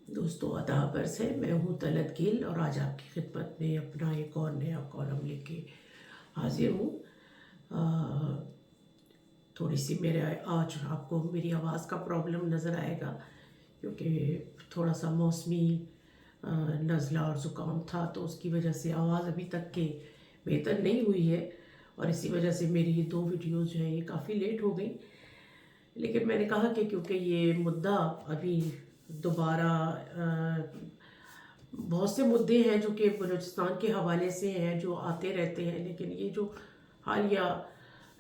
دوستوں آداب عرض ہے، میں ہوں طلعت گل اور آج آپ کی خدمت میں اپنا ایک اور نیا کالم لے کے حاضر ہوں۔ تھوڑی سی میرے آج آپ کو میری آواز کا پرابلم نظر آئے گا، کیونکہ تھوڑا سا موسمی نزلہ اور زکام تھا، تو اس کی وجہ سے آواز ابھی تک کے بہتر نہیں ہوئی ہے، اور اسی وجہ سے میری یہ 2 ویڈیوز جو ہیں یہ کافی لیٹ ہو گئی۔ لیکن میں نے کہا کہ کیونکہ یہ مدعا ابھی دوبارہ بہت سے مدعے ہیں جو کہ بلوچستان کے حوالے سے ہیں جو آتے رہتے ہیں، لیکن یہ جو حالیہ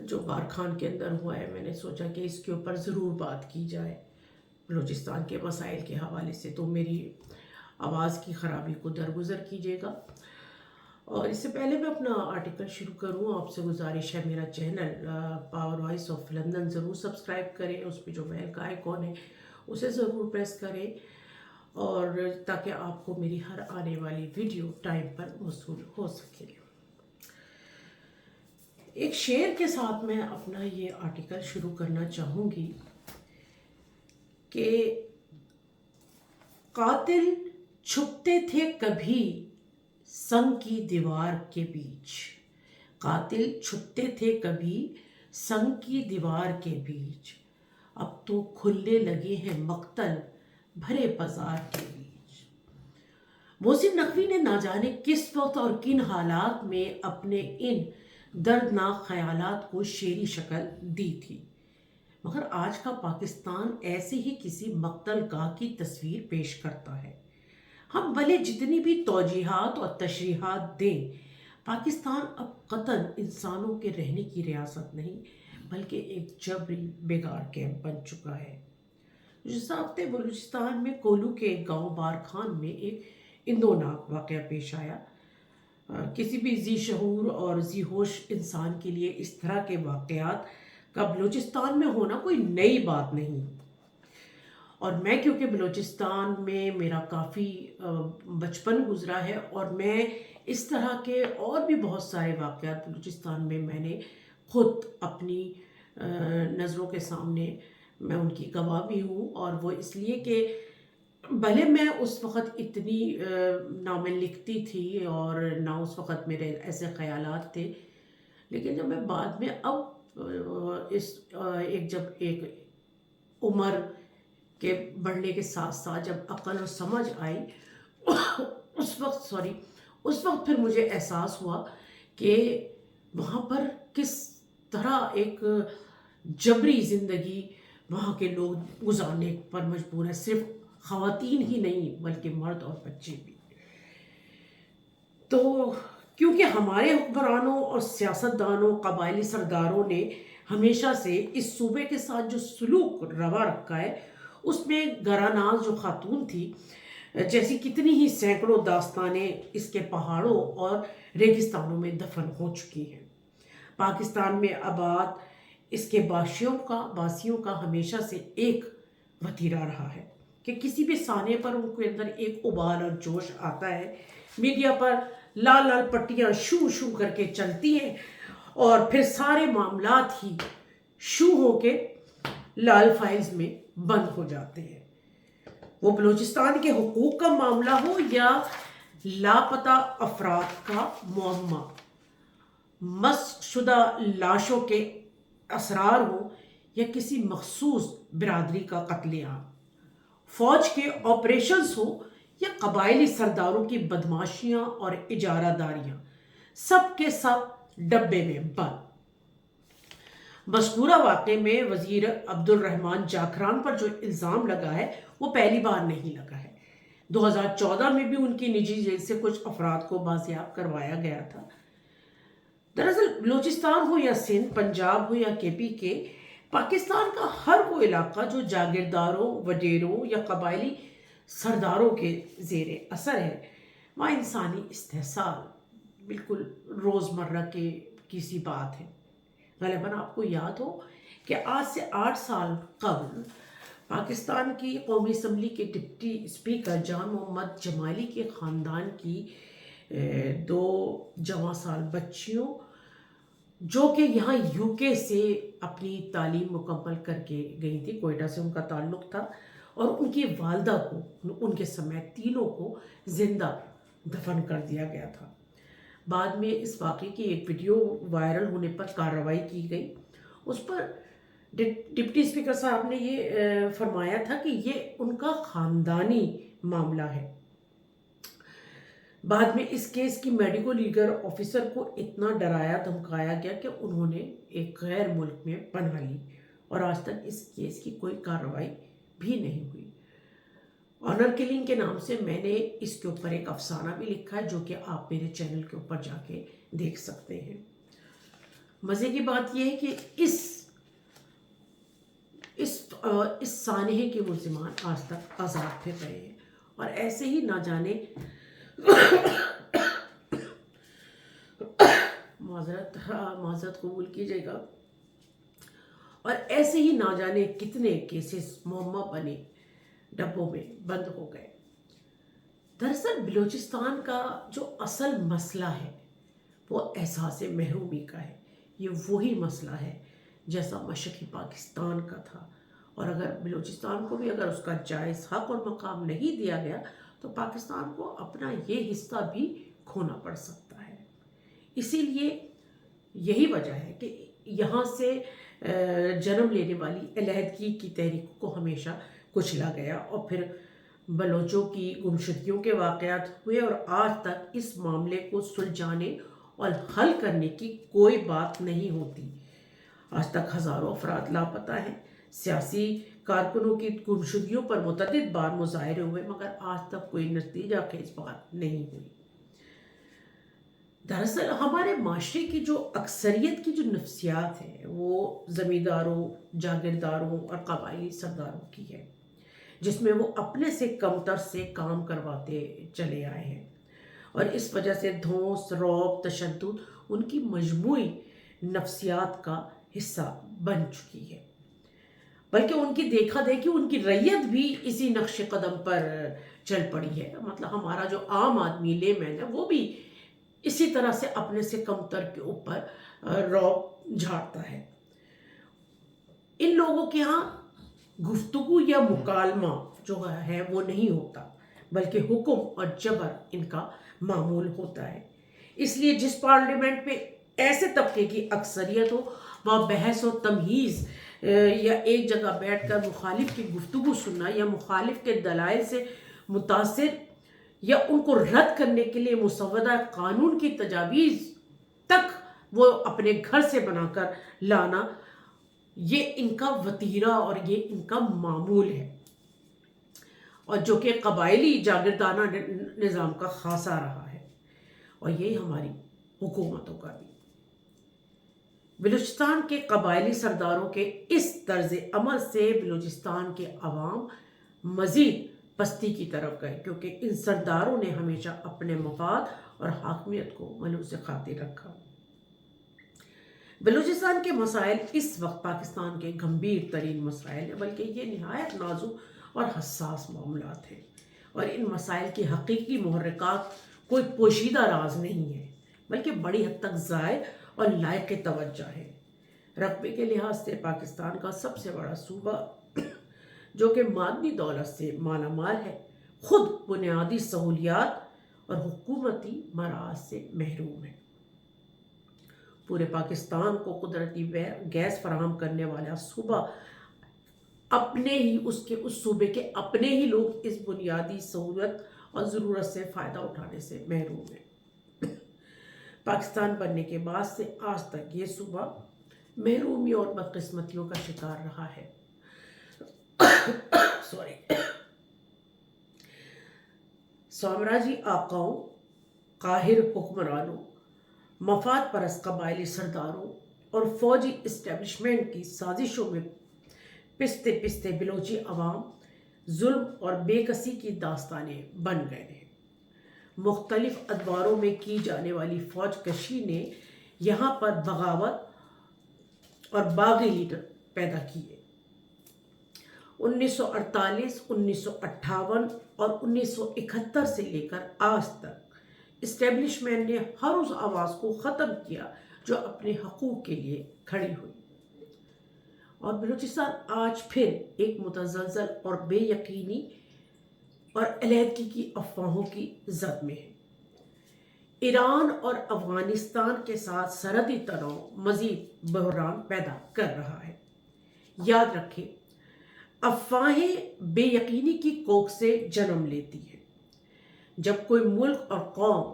جو بارکھان کے اندر ہوا ہے، میں نے سوچا کہ اس کے اوپر ضرور بات کی جائے بلوچستان کے مسائل کے حوالے سے، تو میری آواز کی خرابی کو درگزر کیجیے گا۔ اور اس سے پہلے میں اپنا آرٹیکل شروع کروں، آپ سے گزارش ہے میرا channel power voice of London ضرور سبسکرائب کریں، اس پہ جو بیل کا آئیکن ہے اسے ضرور پریس کریں، اور تاکہ آپ کو میری ہر آنے والی ویڈیو ٹائم پر موصول ہو سکے۔ ایک شعر کے ساتھ میں اپنا یہ آرٹیکل شروع کرنا چاہوں گی کہ قاتل چھپتے تھے کبھی سنگ کی دیوار کے بیچ، قاتل چھپتے تھے کبھی سنگ کی دیوار کے بیچ، اب تو کھلنے لگے ہیں مقتل بھرے بازار کے بیچ۔ محسن نقوی نے نہ جانے کس وقت اور کن حالات میں اپنے ان دردناک خیالات کو شعری شکل دی تھی، مگر آج کا پاکستان ایسے ہی کسی مقتل گاہ کی تصویر پیش کرتا ہے۔ ہم بھلے جتنی بھی توجیحات اور تشریحات دیں، پاکستان اب قطعاً انسانوں کے رہنے کی ریاست نہیں بلکہ ایک جبری بیگار کیمپ بن چکا ہے۔ گزشتہ ہفتے بلوچستان میں کولو کے ایک گاؤں بارکھان میں ایک اندوناک واقعہ پیش آیا۔ کسی بھی ذی شعور اور ذی ہوش انسان کے لیے اس طرح کے واقعات کا بلوچستان میں ہونا کوئی نئی بات نہیں، اور میں کیونکہ بلوچستان میں میرا کافی بچپن گزرا ہے، اور میں اس طرح کے اور بھی بہت سارے واقعات بلوچستان میں نے خود اپنی نظروں کے سامنے میں ان کی گواہ بھی ہوں، اور وہ اس لیے کہ بھلے میں اس وقت اتنی نہ میں لکھتی تھی اور نہ اس وقت میرے ایسے خیالات تھے، لیکن جب میں بعد میں اب جب ایک عمر کے بڑھنے کے ساتھ ساتھ جب عقل اور سمجھ آئی، اس وقت پھر مجھے احساس ہوا کہ وہاں پر کس طرح ایک جبری زندگی وہاں کے لوگ گزارنے پر مجبور ہیں، صرف خواتین ہی نہیں بلکہ مرد اور بچے بھی۔ تو کیونکہ ہمارے حکمرانوں اور سیاستدانوں، قبائلی سرداروں نے ہمیشہ سے اس صوبے کے ساتھ جو سلوک روا رکھا ہے، اس میں گراناز جو خاتون تھی، جیسی کتنی ہی سینکڑوں داستانیں اس کے پہاڑوں اور ریگستانوں میں دفن ہو چکی ہیں۔ پاکستان میں آباد اس کے باسیوں کا ہمیشہ سے ایک وتیرہ رہا ہے کہ کسی بھی سانے پر ان کے اندر ایک ابال اور جوش آتا ہے، میڈیا پر لال لال پٹیاں شو شو کر کے چلتی ہیں، اور پھر سارے معاملات ہی شو ہو کے لال فائلز میں بند ہو جاتے ہیں۔ وہ بلوچستان کے حقوق کا معاملہ ہو یا لاپتہ افراد کا معمہ، مسخ شدہ لاشوں کے اسرار ہوں یا کسی مخصوص برادری کا قتل عام، فوج کے آپریشنز ہوں یا قبائلی سرداروں کی بدماشیاں اور اجارہ داریاں، سب کے سب ڈبے میں بند۔ مذکورہ واقعے میں وزیر عبد الرحمن جاکران پر جو الزام لگا ہے وہ پہلی بار نہیں لگا ہے۔ 2014 میں بھی ان کی نجی جیل سے کچھ افراد کو بازیاب کروایا گیا تھا۔ دراصل بلوچستان ہو یا سندھ، پنجاب ہو یا کے پی کے، پاکستان کا ہر وہ علاقہ جو جاگیرداروں، وڈیروں یا قبائلی سرداروں کے زیر اثر ہے، وہاں انسانی استحصال بالکل روزمرہ کے کسی بات ہے۔ غالباً آپ کو یاد ہو کہ آج سے 8 سال قبل پاکستان کی قومی اسمبلی کے ڈپٹی اسپیکر جان محمد جمالی کے خاندان کی 2 جواں سال بچیوں جو کہ یہاں یو کے سے اپنی تعلیم مکمل کر کے گئی تھی، کوئٹہ سے ان کا تعلق تھا، اور ان کی والدہ کو ان کے سمیت تینوں کو زندہ دفن کر دیا گیا تھا۔ بعد میں اس واقعے کی ایک ویڈیو وائرل ہونے پر کارروائی کی گئی۔ اس پر ڈپٹی اسپیکر صاحب نے یہ فرمایا تھا کہ یہ ان کا خاندانی معاملہ ہے۔ بعد میں اس کیس کی میڈیکو لیگل آفیسر کو اتنا ڈرایا دھمکایا گیا کہ انہوں نے ایک غیر ملک میں پناہ لی، اور آج تک اس کیس کی کوئی کارروائی بھی نہیں ہوئی۔ آنر کلنگ کے نام سے میں نے اس کے اوپر ایک افسانہ بھی لکھا ہے، جو کہ آپ میرے چینل کے اوپر جا کے دیکھ سکتے ہیں۔ مزے کی بات یہ ہے کہ اس سانحے کے ملزمان آج تک آزاد پھر رہے ہیں، اور ایسے ہی نہ جانے معذرت قبول کیجیے گا، اور ایسے ہی نہ جانے کتنے کیسز معمہ بنے ڈبوں میں بند ہو گئے۔ دراصل بلوچستان کا جو اصل مسئلہ ہے وہ احساس محرومی کا ہے۔ یہ وہی مسئلہ ہے جیسا مشرقی پاکستان کا تھا، اور اگر بلوچستان کو بھی اگر اس کا جائز حق اور مقام نہیں دیا گیا تو پاکستان کو اپنا یہ حصہ بھی کھونا پڑ سکتا ہے۔ اسی لیے یہی وجہ ہے کہ یہاں سے جنم لینے والی علیحدگی کی تحریک کو ہمیشہ کچلا گیا، اور پھر بلوچوں کی گمشدگیوں کے واقعات ہوئے، اور آج تک اس معاملے کو سلجھانے اور حل کرنے کی کوئی بات نہیں ہوتی۔ آج تک ہزاروں افراد لاپتہ ہیں۔ سیاسی کارکنوں کی گمشدگیوں پر متعدد بار مظاہرے ہوئے، مگر آج تک کوئی نتیجہ خیز بات نہیں ہوئی۔ دراصل ہمارے معاشرے کی جو اکثریت کی جو نفسیات ہے وہ زمینداروں، جاگیرداروں اور قبائلی سرداروں کی ہے، جس میں وہ اپنے سے کمتر سے کام کرواتے چلے آئے ہیں، اور اس وجہ سے دھونس، رعب، تشدد ان کی مجموعی نفسیات کا حصہ بن چکی ہے۔ بلکہ ان کی دیکھا دیکھی ان کی رعیت بھی اسی نقش قدم پر چل پڑی ہے۔ مطلب ہمارا جو عام آدمی لے مین ہے وہ بھی اسی طرح سے اپنے سے کمتر کے اوپر رعب جھاڑتا ہے۔ ان لوگوں کے ہاں گفتگو یا مکالمہ جو ہے وہ نہیں ہوتا، بلکہ حکم اور جبر ان کا معمول ہوتا ہے۔ اس لیے جس پارلیمنٹ میں ایسے طبقے کی اکثریت ہو، وہاں بحث و تمہیز یا ایک جگہ بیٹھ کر مخالف کی گفتگو سننا، یا مخالف کے دلائل سے متاثر یا ان کو رد کرنے کے لیے مسودہ قانون کی تجاویز تک وہ اپنے گھر سے بنا کر لانا، یہ ان کا وتیرہ اور یہ ان کا معمول ہے، اور جو کہ قبائلی جاگیردانہ نظام کا خاصہ رہا ہے، اور یہی ہماری حکومتوں کا بھی۔ بلوچستان کے قبائلی سرداروں کے اس طرز عمل سے بلوچستان کے عوام مزید پستی کی طرف گئے، کیونکہ ان سرداروں نے ہمیشہ اپنے مفاد اور حاکمیت کو ملوث خاطر رکھا۔ بلوچستان کے مسائل اس وقت پاکستان کے گمبھیر ترین مسائل ہیں، بلکہ یہ نہایت نازک اور حساس معاملات ہیں، اور ان مسائل کی حقیقی محرکات کوئی پوشیدہ راز نہیں ہے، بلکہ بڑی حد تک ظاہر اور لائق توجہ ہے۔ رقبے کے لحاظ سے پاکستان کا سب سے بڑا صوبہ، جو کہ معدنی دولت سے مالا مال ہے، خود بنیادی سہولیات اور حکومتی مراعات سے محروم ہے۔ پورے پاکستان کو قدرتی گیس فراہم کرنے والا صوبہ اپنے ہی اس صوبے کے اپنے ہی لوگ اس بنیادی سہولت اور ضرورت سے فائدہ اٹھانے سے محروم ہیں۔ پاکستان بننے کے بعد سے آج تک یہ صوبہ محرومی اور بدقسمتیوں کا شکار رہا ہے۔ سامراجی آقاؤں، قاہر حکمرانوں، مفاد پرست قبائلی سرداروں اور فوجی اسٹیبلشمنٹ کی سازشوں میں پستے پستے بلوچی عوام ظلم اور بے کسی کی داستانیں بن گئے ہیں۔ مختلف ادواروں میں کی جانے والی فوج کشی نے یہاں پر بغاوت اور باغی لیڈر پیدا کیے۔ 1948، 1958 اور 1971 سے لے کر آج تک اسٹیبلشمنٹ نے ہر اس آواز کو ختم کیا جو اپنے حقوق کے لیے کھڑی ہوئی، اور بلوچستان آج پھر ایک متزلزل اور بے یقینی اور علیحدگی کی افواہوں کی زد میں ہے۔ ایران اور افغانستان کے ساتھ سرحدی تناؤ مزید بحران پیدا کر رہا ہے۔ یاد رکھیں، افواہیں بے یقینی کی کوکھ سے جنم لیتی ہیں۔ جب کوئی ملک اور قوم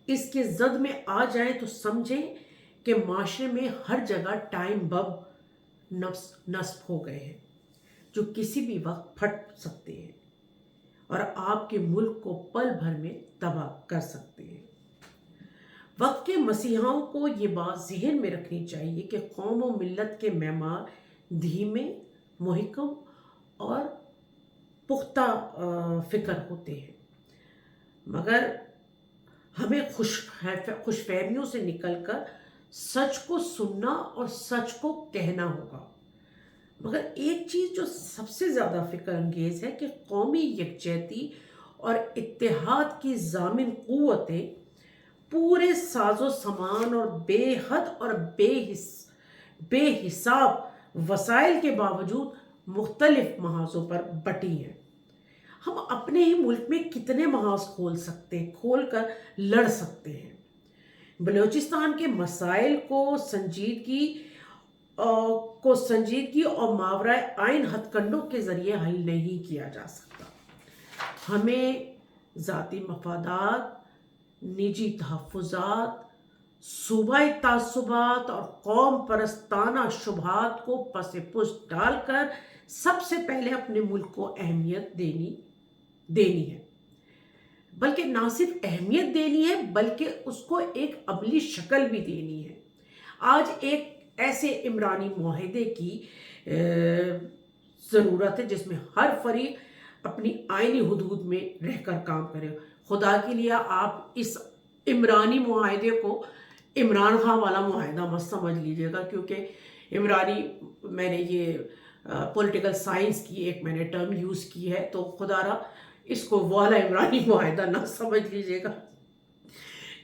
اس کے زد میں آ جائے تو سمجھیں کہ معاشرے میں ہر جگہ ٹائم بم نصب ہو گئے ہیں جو کسی بھی وقت پھٹ سکتے ہیں اور آپ کے ملک کو پل بھر میں تباہ کر سکتے ہیں۔ وقت کے مسیحاؤں کو یہ بات ذہن میں رکھنی چاہیے کہ قوم و ملت کے معمار دھیمے، محکم اور پختہ فکر ہوتے ہیں، مگر ہمیں خوش فہمیوں سے نکل کر سچ کو سننا اور سچ کو کہنا ہوگا۔ مگر ایک چیز جو سب سے زیادہ فکر انگیز ہے کہ قومی یکجہتی اور اتحاد کی ضامن قوتیں پورے ساز و سامان اور بے حد اور بے حساب وسائل کے باوجود مختلف محاذوں پر بٹی ہیں۔ ہم اپنے ہی ملک میں کتنے محاذ کھول کر لڑ سکتے ہیں۔ بلوچستان کے مسائل کو سنجیدگی اور ماورائے عین ہتھ کنڈوں کے ذریعے حل نہیں کیا جا سکتا۔ ہمیں ذاتی مفادات، نجی تحفظات، صوبائی تعصبات اور قوم پرستانہ شبہات کو پس پشت ڈال کر سب سے پہلے اپنے ملک کو اہمیت دینی ہے، بلکہ نہ صرف اہمیت دینی ہے بلکہ اس کو ایک عملی شکل بھی دینی ہے۔ آج ایک ایسے عمرانی معاہدے کی ضرورت ہے جس میں ہر فریق اپنی آئینی حدود میں رہ کر کام کرے۔ خدا کے لیے آپ اس عمرانی معاہدے کو عمران خان والا معاہدہ مت سمجھ لیجیے گا، کیونکہ عمرانی، میں نے یہ پولیٹیکل سائنس کی ایک میں نے ٹرم یوز کی ہے، تو خدا را اس کو والا عمرانی معاہدہ نہ سمجھ لیجیے گا،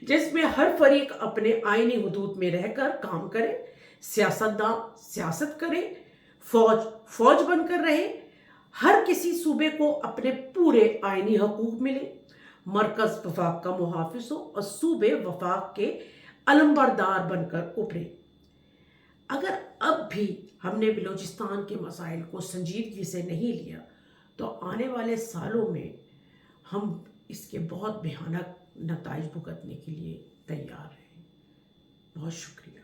جس میں ہر فریق اپنے آئینی حدود میں رہ کر کام کرے، سیاستداں سیاست کرے، فوج بن کر رہے، ہر کسی صوبے کو اپنے پورے آئینی حقوق ملے، مرکز وفاق کا محافظ ہو اور صوبے وفاق کے علمبردار بن کر ابھرے۔ اگر اب بھی ہم نے بلوچستان کے مسائل کو سنجیدگی سے نہیں لیا تو آنے والے سالوں میں ہم اس کے بہت بھیانک نتائج بھگتنے کے لیے تیار ہیں۔ بہت شکریہ۔